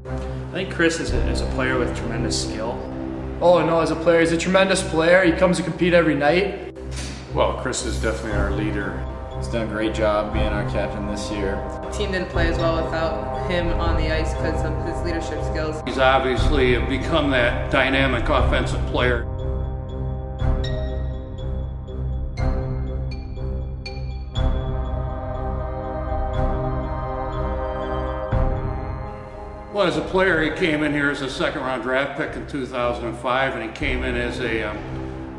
I think Chris is a player with tremendous skill. Oh no, as a player, he's a tremendous player. He comes to compete every night. Well, Chris is definitely our leader. He's done a great job being our captain this year. The team didn't play as well without him on the ice because of his leadership skills. He's obviously become that dynamic offensive player. Well, as a player, he came in here as a second-round draft pick in 2005, and he came in as a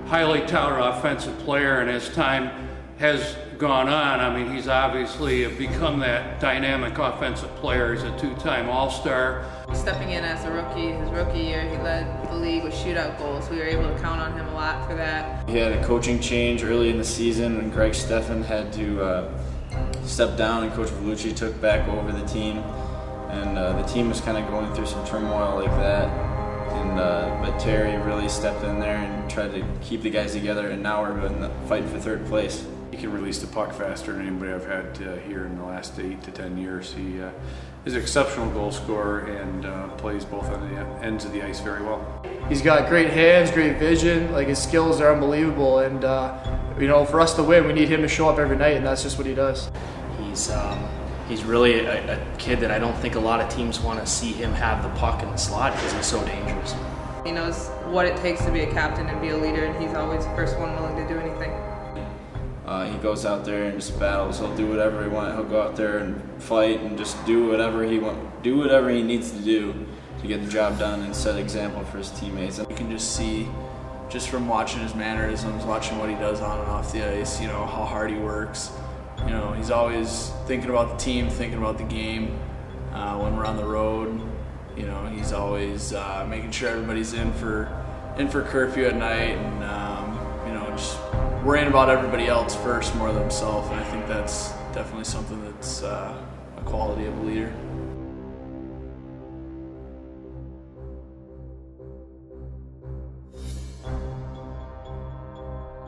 highly touted offensive player, and as time has gone on, I mean, he's obviously become that dynamic offensive player. He's a two-time All-Star. Stepping in as a rookie, his rookie year, he led the league with shootout goals. We were able to count on him a lot for that. He had a coaching change early in the season, and Greg Steffen had to step down, and Coach Vellucci took back over the team. And the team was kind of going through some turmoil like that, and but Terry really stepped in there and tried to keep the guys together, and now we're fighting for third place. He can release the puck faster than anybody I've had here in the last 8 to 10 years. He is an exceptional goal scorer and plays both on the ends of the ice very well. He's got great hands, great vision. Like, his skills are unbelievable, and you know, for us to win, we need him to show up every night, and that's just what he does. He's really a kid that I don't think a lot of teams want to see him have the puck in the slot because he's so dangerous. He knows what it takes to be a captain and be a leader, and he's always the first one willing to do anything. He goes out there and just battles. He'll do whatever he wants. He'll go out there and fight and just do whatever he needs to do to get the job done and set an example for his teammates. You can just see, just from watching his mannerisms, watching what he does on and off the ice, you know, how hard he works. You know, he's always thinking about the team, thinking about the game. When we're on the road, you know, he's always making sure everybody's in for curfew at night, and you know, just worrying about everybody else first more than himself. And I think that's definitely something that's a quality of a leader.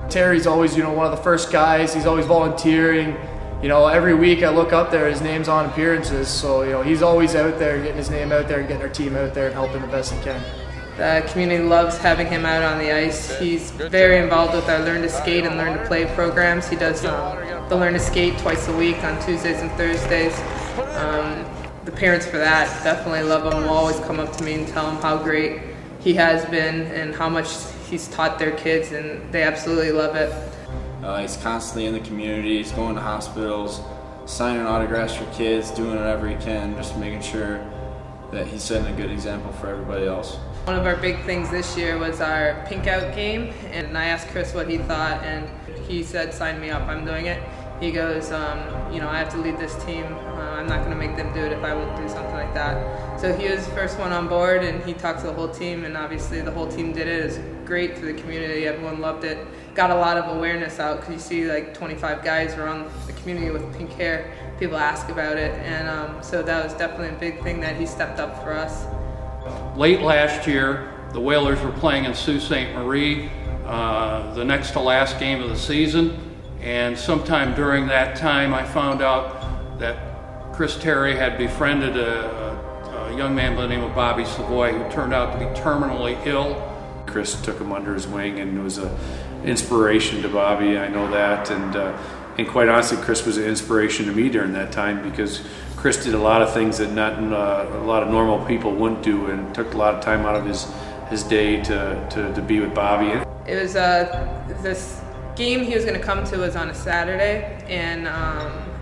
Terry's always, you know, one of the first guys. He's always volunteering. You know, every week I look up there, his name's on appearances. So, you know, he's always out there, getting his name out there, getting our team out there and helping the best he can. The community loves having him out on the ice. He's very involved with our Learn to Skate and Learn to Play programs. He does the Learn to Skate twice a week on Tuesdays and Thursdays. The parents for that definitely love him. Will always come up to me and tell him how great he has been and how much he's taught their kids, and they absolutely love it. He's constantly in the community. He's going to hospitals, signing autographs for kids, doing whatever he can, just making sure that he's setting a good example for everybody else. One of our big things this year was our pink out game, and I asked Chris what he thought, and he said, "Sign me up, I'm doing it." He goes, you know, I have to lead this team. I'm not going to make them do it if I won't do something like that. So he was the first one on board, and he talked to the whole team, and obviously the whole team did it. It was great for the community. Everyone loved it. Got a lot of awareness out because you see like 25 guys around the community with pink hair. People ask about it, and so that was definitely a big thing that he stepped up for us. Late last year, the Whalers were playing in Sault Ste. Marie, the next to last game of the season. And sometime during that time, I found out that Chris Terry had befriended a young man by the name of Bobby Savoy, who turned out to be terminally ill. Chris took him under his wing and was an inspiration to Bobby, I know that. And quite honestly, Chris was an inspiration to me during that time, because Chris did a lot of things that not a lot of normal people wouldn't do, and took a lot of time out of his day to be with Bobby. It was this game he was going to come to was on a Saturday, and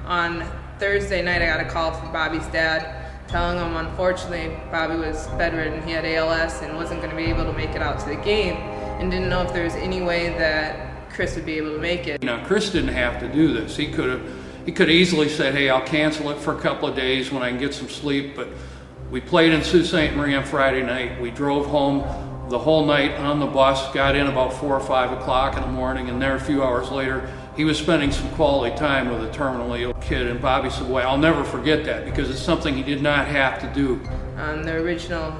on Thursday night I got a call from Bobby's dad telling him unfortunately Bobby was bedridden. He had ALS and wasn't going to be able to make it out to the game, and didn't know if there was any way that Chris would be able to make it. Now, Chris didn't have to do this. He could have easily said, "Hey, I'll cancel it for a couple of days when I can get some sleep." But we played in Sault Ste. Marie on Friday night. We drove home the whole night on the bus, got in about 4 or 5 o'clock in the morning, and there a few hours later, he was spending some quality time with a terminally ill kid. And Bobby Savoy, I'll never forget that, because it's something he did not have to do. On the original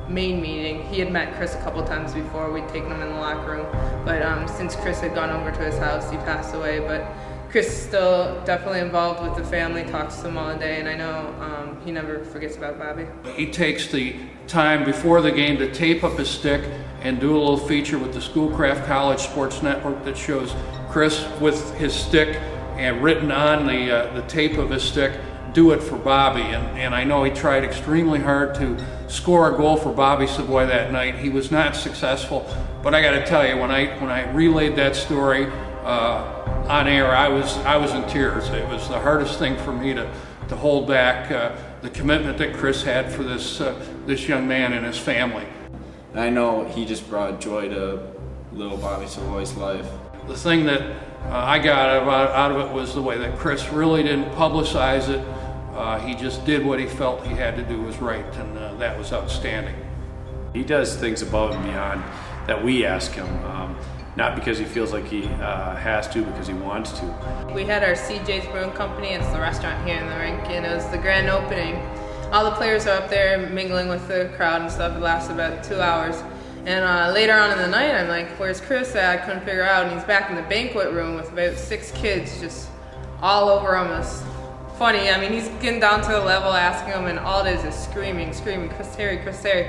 main meeting, he had met Chris a couple times before. We'd taken him in the locker room, but since Chris had gone over to his house, he passed away. But Chris is still definitely involved with the family, talks to them all day, and I know he never forgets about Bobby. He takes the time before the game to tape up his stick and do a little feature with the Schoolcraft College Sports Network that shows Chris with his stick and written on the tape of his stick, "Do it for Bobby." And I know he tried extremely hard to score a goal for Bobby Savoy that night. He was not successful, but I got to tell you, when I relayed that story on air, I was in tears. It was the hardest thing for me to hold back the commitment that Chris had for this young man and his family. And I know he just brought joy to little Bobby Savoy's life. The thing that I got out of it was the way that Chris really didn't publicize it. He just did what he felt he had to do was right, and that was outstanding. He does things above and beyond that we ask him, not because he feels like he has to, because he wants to. We had our CJ's Brewing Company, it's the restaurant here in the rink, and it was the grand opening. All the players are up there mingling with the crowd and stuff. It lasted about 2 hours. And later on in the night, I'm like, where's Chris at? I couldn't figure out, and he's back in the banquet room with about 6 kids just all over him. It's funny. I mean, he's getting down to the level asking them, and all it is screaming, Chris Terry, Chris Terry.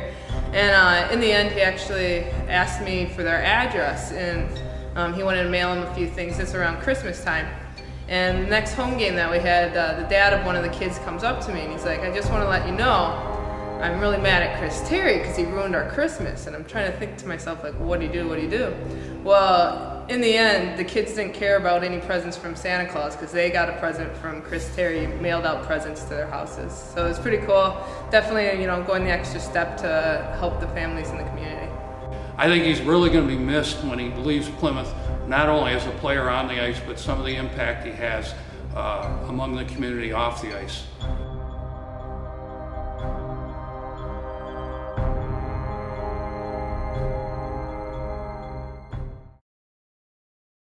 And in the end, he actually asked me for their address, and he wanted to mail him a few things just around Christmas time. And the next home game that we had, the dad of one of the kids comes up to me, and he's like, I just want to let you know, I'm really mad at Chris Terry because he ruined our Christmas. And I'm trying to think to myself, like, what'd he do? Well, in the end, the kids didn't care about any presents from Santa Claus because they got a present from Chris Terry, mailed out presents to their houses. So it's pretty cool. Definitely, going the extra step to help the families in the community. I think he's really going to be missed when he leaves Plymouth, not only as a player on the ice, but some of the impact he has among the community off the ice.